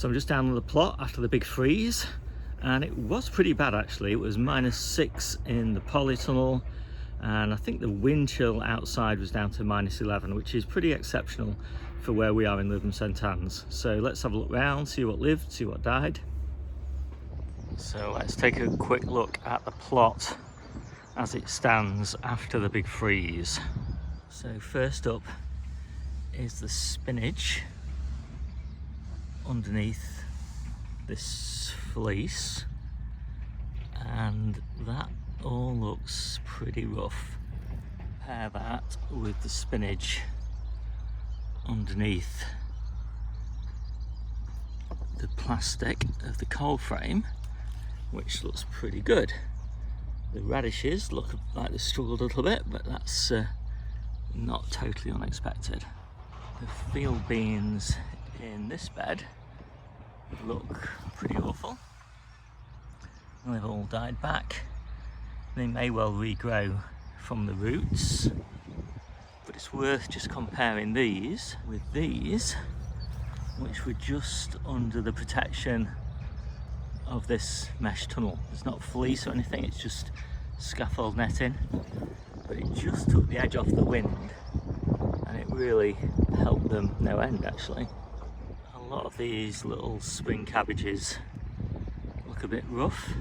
So I'm just down on the plot after the big freeze, and it was pretty bad actually. It was -6 in the polytunnel, and I think the wind chill outside was down to -11, which is pretty exceptional for where we are in Lytham St Annes. So let's have a look round, see what lived, see what died. So let's take a quick look at the plot as it stands after the big freeze. So first up is the spinach underneath this fleece, and that all looks pretty rough. Pair that with the spinach underneath the plastic of the cold frame, which looks pretty good. The radishes look like they struggled a little bit, but that's not totally unexpected. The field beans in this bed look pretty awful. They've all died back. They may well regrow from the roots, but it's worth just comparing these with these, which were just under the protection of this mesh tunnel. It's not fleece or anything, it's just scaffold netting, but it just took the edge off the wind and it really helped them no end actually. A lot of these little spring cabbages look a bit rough,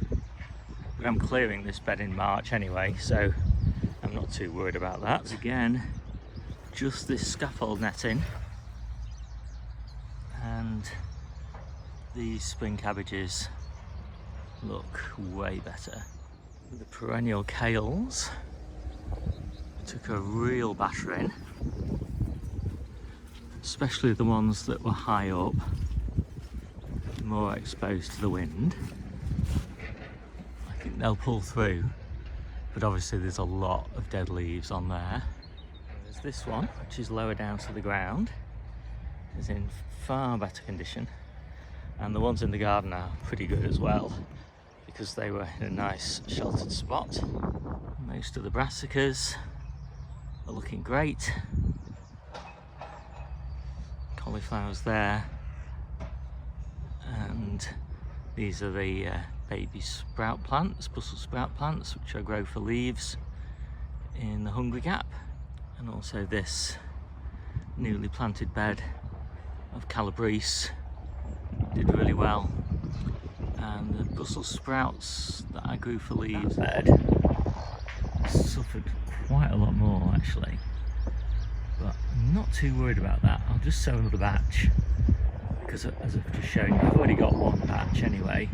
but I'm clearing this bed in March anyway, so I'm not too worried about that. Again, just this scaffold netting, and these spring cabbages look way better. The perennial kales took a real battering, especially the ones that were high up, more exposed to the wind. I think they'll pull through, but obviously there's a lot of dead leaves on there. There's this one, which is lower down to the ground, is in far better condition, and the ones in the garden are pretty good as well, because they were in a nice sheltered spot. Most of the brassicas are looking great. Cauliflower's there, and these are the baby sprout plants, Brussel sprout plants, which I grow for leaves in the Hungry Gap, and also this newly planted bed of Calabrese did really well. And the Brussels sprouts that I grew for leaves bed suffered quite a lot more actually, but I'm not too worried about that. I'll just sow another batch, because as I've just shown you, I've already got one batch anyway,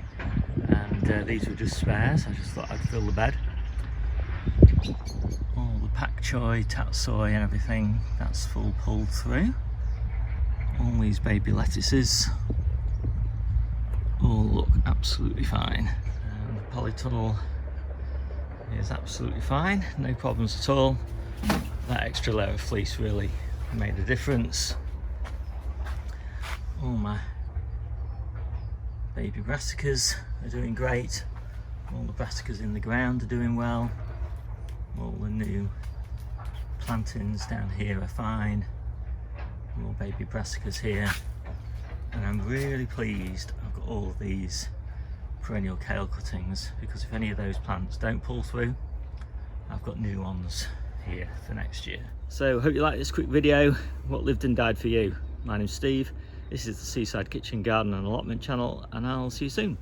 and these were just spares. I just thought I'd fill the bed. All the pak choi, tatsoi and everything, that's full pulled through. All these baby lettuces all look absolutely fine. And the polytunnel is absolutely fine, no problems at all. That extra layer of fleece really made a difference. All my baby brassicas are doing great. All the brassicas in the ground are doing well. All the new plantings down here are fine. More baby brassicas here. And I'm really pleased I've got all of these perennial kale cuttings, because if any of those plants don't pull through, I've got new ones here for next year. So hope you like this quick video, what lived and died for you. My name's Steve, this is the Seaside Kitchen Garden and Allotment channel, and I'll see you soon.